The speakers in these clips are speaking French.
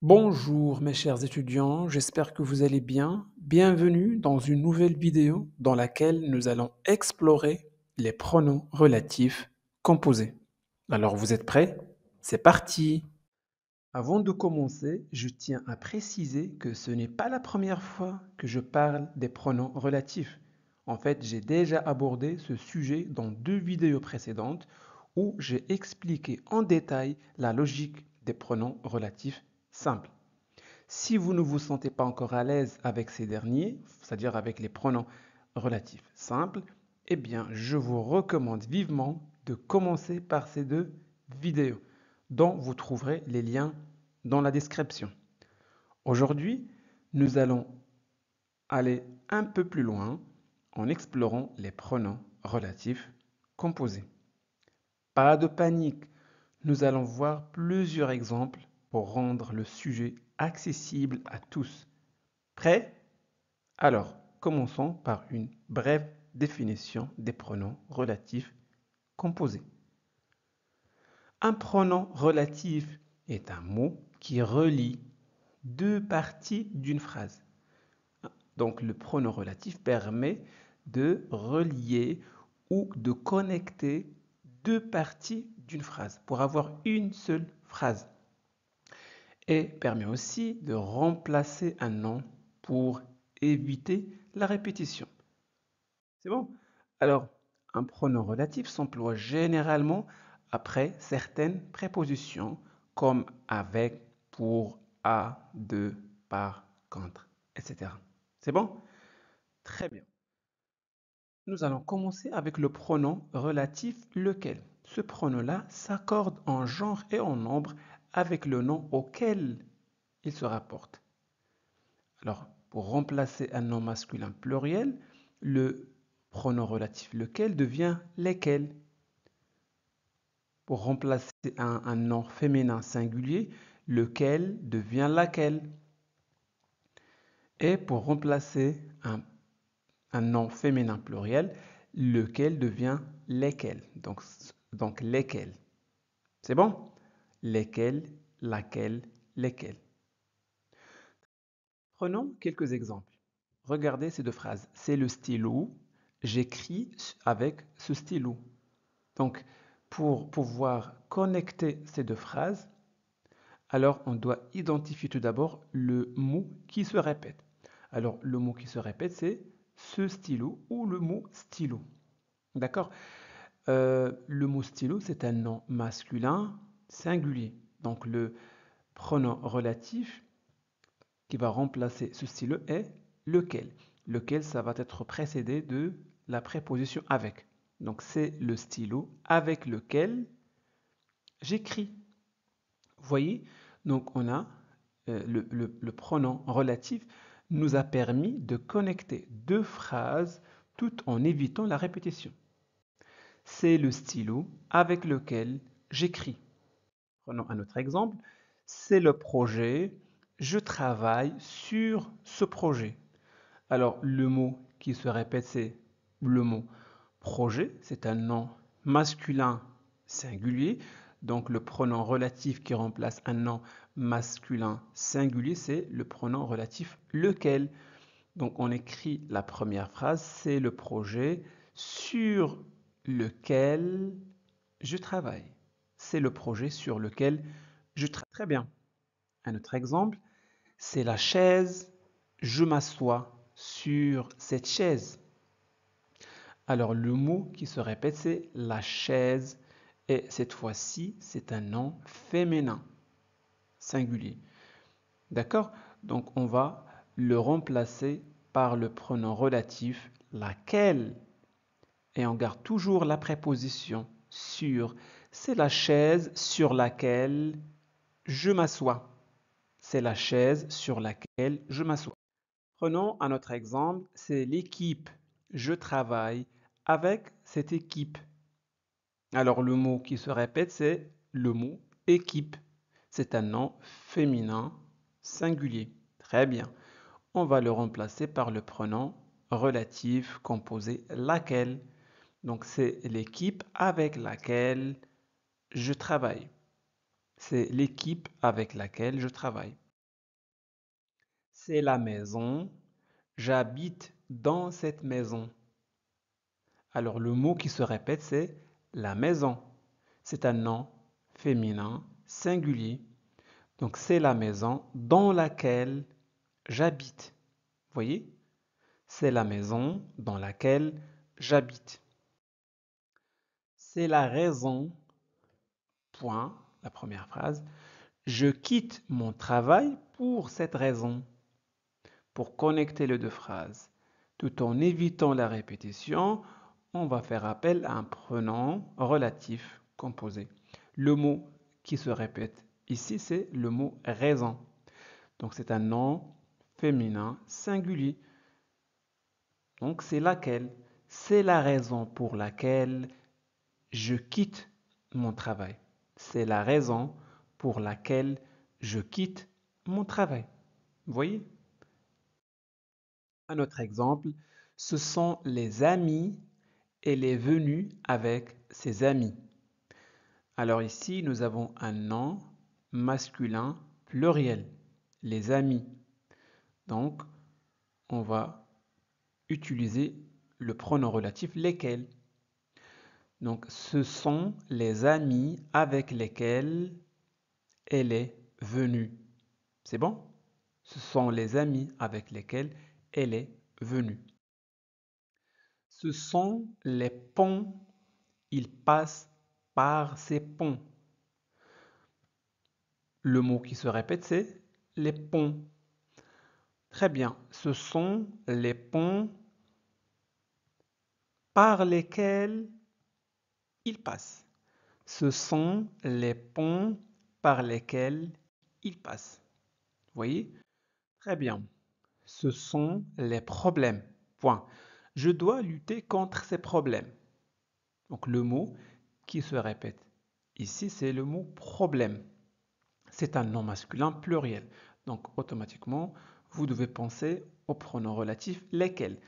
Bonjour mes chers étudiants, j'espère que vous allez bien. Bienvenue dans une nouvelle vidéo dans laquelle nous allons explorer les pronoms relatifs composés. Alors vous êtes prêts? C'est parti! Avant de commencer, je tiens à préciser que ce n'est pas la première fois que je parle des pronoms relatifs. En fait, j'ai déjà abordé ce sujet dans 2 vidéos précédentes où j'ai expliqué en détail la logique des pronoms relatifs simples. Si vous ne vous sentez pas encore à l'aise avec ces derniers, c'est-à-dire avec les pronoms relatifs simples, eh bien, je vous recommande vivement de commencer par ces 2 vidéos, dont vous trouverez les liens dans la description. Aujourd'hui, nous allons aller un peu plus loin en explorant les pronoms relatifs composés. Pas de panique, nous allons voir plusieurs exemples pour rendre le sujet accessible à tous. Prêt? Alors, commençons par une brève définition des pronoms relatifs composés. Un pronom relatif est un mot qui relie 2 parties d'une phrase. Donc, le pronom relatif permet de relier ou de connecter 2 parties d'une phrase pour avoir une seule phrase. Et permet aussi de remplacer un nom pour éviter la répétition. C'est bon? Alors, un pronom relatif s'emploie généralement après certaines prépositions comme avec, pour, à, de, par, contre, etc. C'est bon? Très bien. Nous allons commencer avec le pronom relatif lequel. Ce pronom-là s'accorde en genre et en nombre avec le nom auquel il se rapporte. Alors, pour remplacer un nom masculin pluriel, le pronom relatif lequel devient lesquels. Pour remplacer un nom féminin singulier, lequel devient laquelle. Et pour remplacer un nom féminin pluriel, lequel devient lesquels. Donc lesquels. C'est bon? Lesquels, laquelle, lesquels. Prenons quelques exemples. Regardez ces 2 phrases. C'est le stylo. J'écris avec ce stylo. Donc, pour pouvoir connecter ces 2 phrases, alors on doit identifier tout d'abord le mot qui se répète. Alors, le mot qui se répète, c'est ce stylo ou le mot stylo. D'accord? Le mot stylo, c'est un nom masculin singulier. Donc, le pronom relatif qui va remplacer ce stylo est lequel. Lequel, ça va être précédé de la préposition avec. Donc, c'est le stylo avec lequel j'écris. Vous voyez? Donc, on a le pronom relatif nous a permis de connecter 2 phrases tout en évitant la répétition. C'est le stylo avec lequel j'écris. Prenons un autre exemple. C'est le projet. Je travaille sur ce projet. Alors, le mot qui se répète, c'est le mot projet. C'est un nom masculin singulier. Donc, le pronom relatif qui remplace un nom masculin singulier, c'est le pronom relatif lequel. Donc, on écrit la première phrase, c'est le projet sur lequel je travaille. C'est le projet sur lequel je travaille. Très bien. Un autre exemple, c'est la chaise, je m'assois sur cette chaise. Alors le mot qui se répète, c'est la chaise. Et cette fois-ci, c'est un nom féminin, singulier. D'accord? Donc on va le remplacer par le pronom relatif laquelle. Et on garde toujours la préposition sur. C'est la chaise sur laquelle je m'assois. C'est la chaise sur laquelle je m'assois. Prenons un autre exemple, c'est l'équipe. Je travaille avec cette équipe. Alors le mot qui se répète, c'est le mot équipe. C'est un nom féminin singulier. Très bien. On va le remplacer par le pronom relatif composé laquelle. Donc c'est l'équipe avec laquelle je travaille. C'est l'équipe avec laquelle je travaille. C'est la maison. J'habite dans cette maison. Alors le mot qui se répète, c'est la maison. C'est un nom féminin singulier. Donc c'est la maison dans laquelle j'habite. Voyez? C'est la maison dans laquelle j'habite. C'est la raison, point, la première phrase. Je quitte mon travail pour cette raison. Pour connecter les deux phrases, tout en évitant la répétition, on va faire appel à un pronom relatif composé. Le mot qui se répète ici, c'est le mot raison. Donc c'est un nom féminin singulier. Donc c'est laquelle? C'est la raison pour laquelle je quitte mon travail. C'est la raison pour laquelle je quitte mon travail. Vous voyez? Un autre exemple, ce sont les amis. Elle est venue avec ses amis. Alors ici, nous avons un nom masculin pluriel, les amis. Donc, on va utiliser le pronom relatif lesquels. Donc, ce sont les amis avec lesquels elle est venue. C'est bon? Ce sont les amis avec lesquels elle est venue. Ce sont les ponts. Ils passent par ces ponts. Le mot qui se répète, c'est les ponts. Très bien. Ce sont les ponts par lesquels ils passent. Ce sont les ponts par lesquels ils passent. Vous voyez? Très bien. Ce sont les problèmes. Point. Je dois lutter contre ces problèmes. Donc le mot qui se répète ici, c'est le mot problème. C'est un nom masculin pluriel. Donc automatiquement, vous devez penser au pronom relatif lesquels.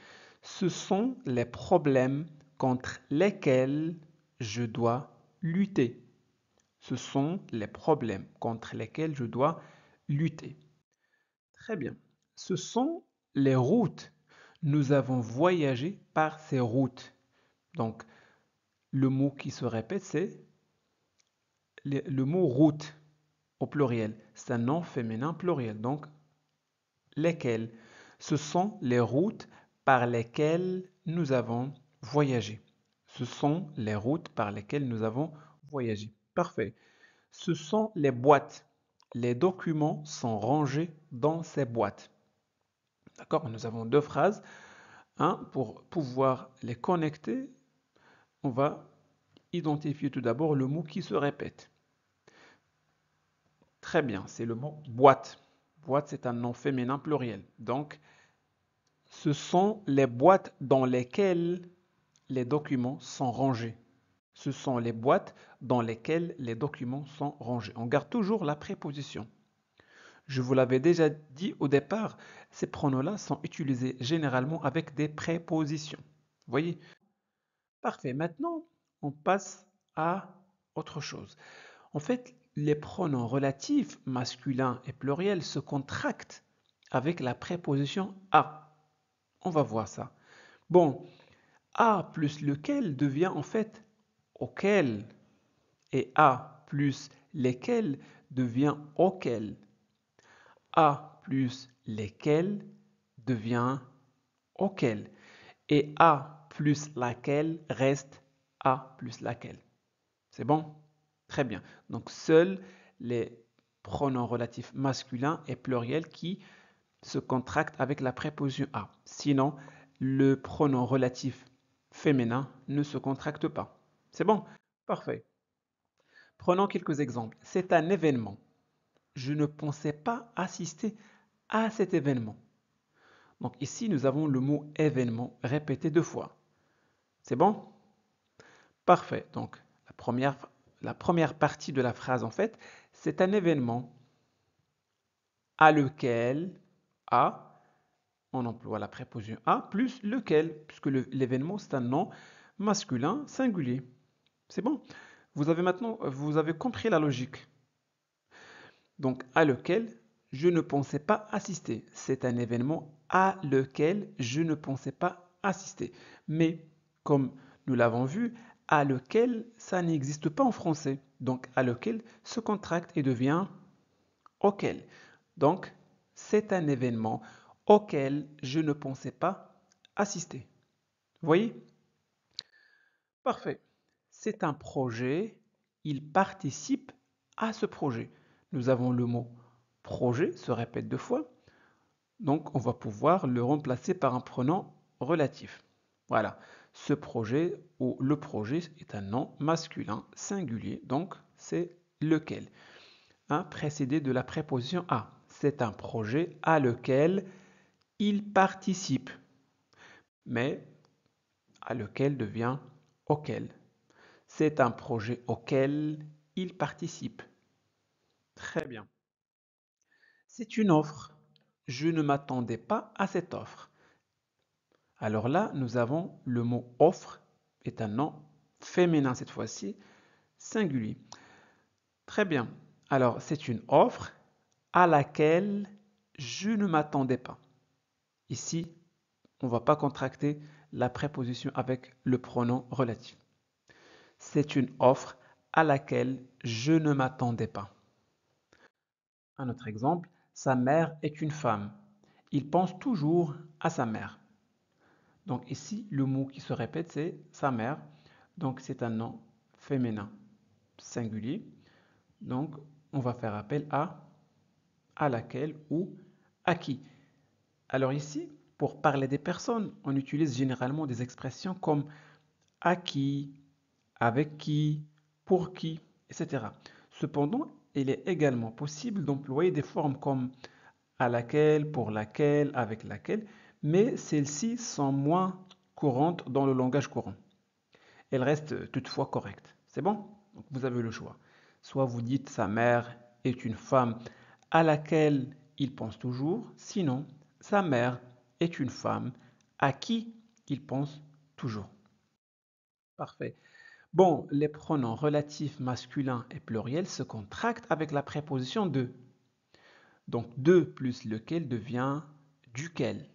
Ce sont les problèmes contre lesquels je dois lutter. Ce sont les problèmes contre lesquels je dois lutter. Très bien. Ce sont les routes. Nous avons voyagé par ces routes. Donc, le mot qui se répète, c'est le mot route au pluriel. C'est un nom féminin pluriel. Donc, lesquelles? Ce sont les routes par lesquelles nous avons voyagé. Ce sont les routes par lesquelles nous avons voyagé. Parfait. Ce sont les boîtes. Les documents sont rangés dans ces boîtes. D'accord? Nous avons deux phrases. Pour pouvoir les connecter, on va identifier tout d'abord le mot qui se répète. Très bien, c'est le mot boîte. Boîte, c'est un nom féminin pluriel. Donc, ce sont les boîtes dans lesquelles les documents sont rangés. Ce sont les boîtes dans lesquelles les documents sont rangés. On garde toujours la préposition. Je vous l'avais déjà dit au départ, ces pronoms-là sont utilisés généralement avec des prépositions. Vous voyez? Parfait. Maintenant, on passe à autre chose. En fait, les pronoms relatifs masculins et pluriels se contractent avec la préposition à. On va voir ça. Bon, à plus lequel devient en fait auquel et à plus lesquels devient auquel. A plus lesquels devient auquel. Et A plus laquelle reste A plus laquelle. C'est bon? Très bien. Donc, seuls les pronoms relatifs masculins et pluriels qui se contractent avec la préposition à. Sinon, le pronom relatif féminin ne se contracte pas. C'est bon? Parfait. Prenons quelques exemples. C'est un événement. Je ne pensais pas assister à cet événement. Donc ici, nous avons le mot événement répété deux fois. C'est bon? Parfait. Donc la première partie de la phrase, en fait, c'est un événement à lequel, à, on emploie la préposition à, plus lequel, puisque l'événement, c'est un nom masculin singulier. C'est bon? Vous avez compris la logique. Donc, à lequel, je ne pensais pas assister. C'est un événement à lequel je ne pensais pas assister. Mais comme nous l'avons vu, à lequel ça n'existe pas en français. Donc à lequel se contracte et devient auquel. Donc c'est un événement auquel je ne pensais pas assister. Vous voyez? Parfait. C'est un projet, il participe à ce projet. Nous avons le mot projet, se répète deux fois, donc on va pouvoir le remplacer par un pronom relatif. Voilà, ce projet ou le projet est un nom masculin singulier, donc c'est lequel, hein, précédé de la préposition à. C'est un projet à lequel il participe, mais à lequel devient auquel. C'est un projet auquel il participe. Très bien. C'est une offre. Je ne m'attendais pas à cette offre. Alors là, nous avons le mot offre est un nom féminin cette fois-ci, singulier. Très bien. Alors, c'est une offre à laquelle je ne m'attendais pas. Ici, on ne va pas contracter la préposition avec le pronom relatif. C'est une offre à laquelle je ne m'attendais pas. Un autre exemple, sa mère est une femme. Il pense toujours à sa mère. Donc ici, le mot qui se répète, c'est sa mère. Donc c'est un nom féminin singulier. Donc on va faire appel à laquelle ou à qui. Alors ici, pour parler des personnes, on utilise généralement des expressions comme à qui, avec qui, pour qui, etc. Cependant, il est également possible d'employer des formes comme à laquelle, pour laquelle, avec laquelle, mais celles-ci sont moins courantes dans le langage courant. Elles restent toutefois correctes. C'est bon? Donc vous avez le choix. Soit vous dites sa mère est une femme à laquelle il pense toujours, sinon sa mère est une femme à qui il pense toujours. Parfait. Bon, les pronoms relatifs masculins et pluriels se contractent avec la préposition de. Donc de plus lequel devient duquel.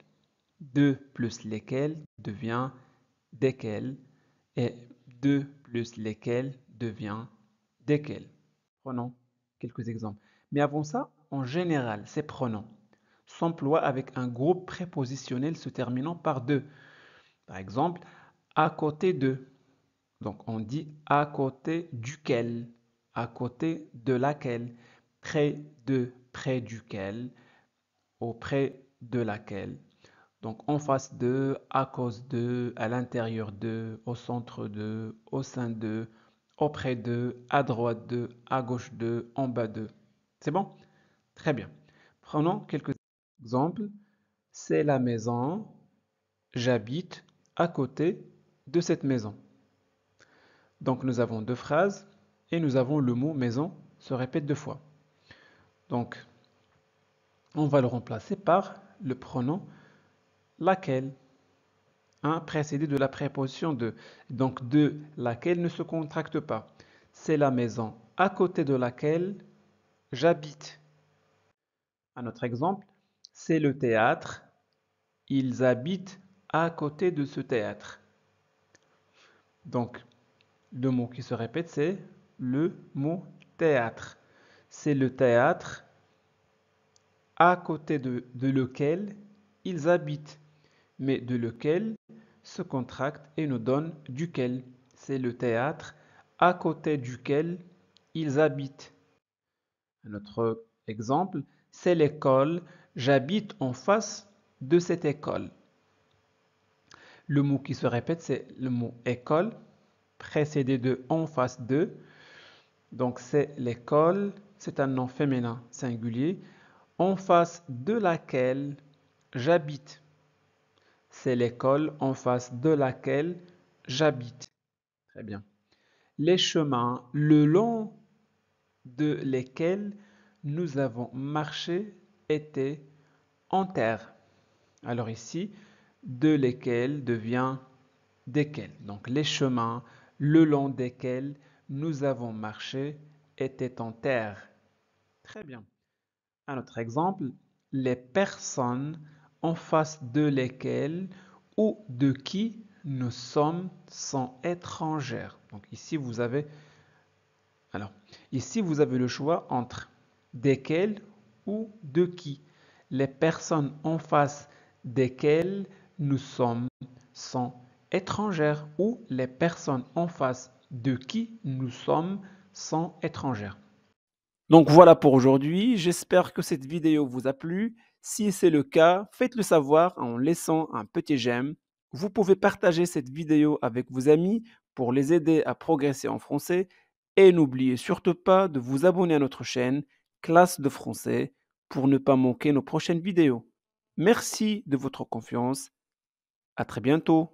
De plus lesquels devient desquels. Et de plus lesquels devient desquels. Prenons quelques exemples. Mais avant ça, en général, ces pronoms s'emploient avec un groupe prépositionnel se terminant par de. Par exemple, à côté de. Donc on dit à côté duquel, à côté de laquelle, près de, près duquel, auprès de laquelle. Donc en face de, à cause de, à l'intérieur de, au centre de, au sein de, auprès de, à droite de, à gauche de, en bas de. C'est bon? Très bien. Prenons quelques exemples. C'est la maison, j'habite à côté de cette maison. Donc nous avons deux phrases et nous avons le mot maison se répète deux fois. Donc on va le remplacer par le pronom laquelle, hein, précédé de la préposition de. Donc de laquelle ne se contracte pas. C'est la maison à côté de laquelle j'habite. Un autre exemple, c'est le théâtre, ils habitent à côté de ce théâtre. Donc le mot qui se répète, c'est le mot théâtre. C'est le théâtre à côté de lequel ils habitent, mais de lequel se contracte et nous donne duquel. C'est le théâtre à côté duquel ils habitent. Un autre exemple, c'est l'école, j'habite en face de cette école. Le mot qui se répète, c'est le mot école, précédé de en face de. Donc c'est l'école, c'est un nom féminin singulier, en face de laquelle j'habite. C'est l'école en face de laquelle j'habite. Très bien. Les chemins le long de lesquels nous avons marché étaient en terre. Alors ici, de lesquels devient desquels. Donc les chemins le long desquels nous avons marché étaient en terre. Très bien. Un autre exemple, les personnes en face de lesquelles ou de qui nous sommes sont étrangères. Donc alors, ici vous avez le choix entre desquelles ou de qui. Les personnes en face desquelles nous sommes sont étrangères ou les personnes en face de qui nous sommes sont étrangères. Donc voilà pour aujourd'hui. J'espère que cette vidéo vous a plu. Si c'est le cas, faites-le savoir en laissant un petit j'aime. Vous pouvez partager cette vidéo avec vos amis pour les aider à progresser en français. Et n'oubliez surtout pas de vous abonner à notre chaîne Classe de français pour ne pas manquer nos prochaines vidéos. Merci de votre confiance. À très bientôt.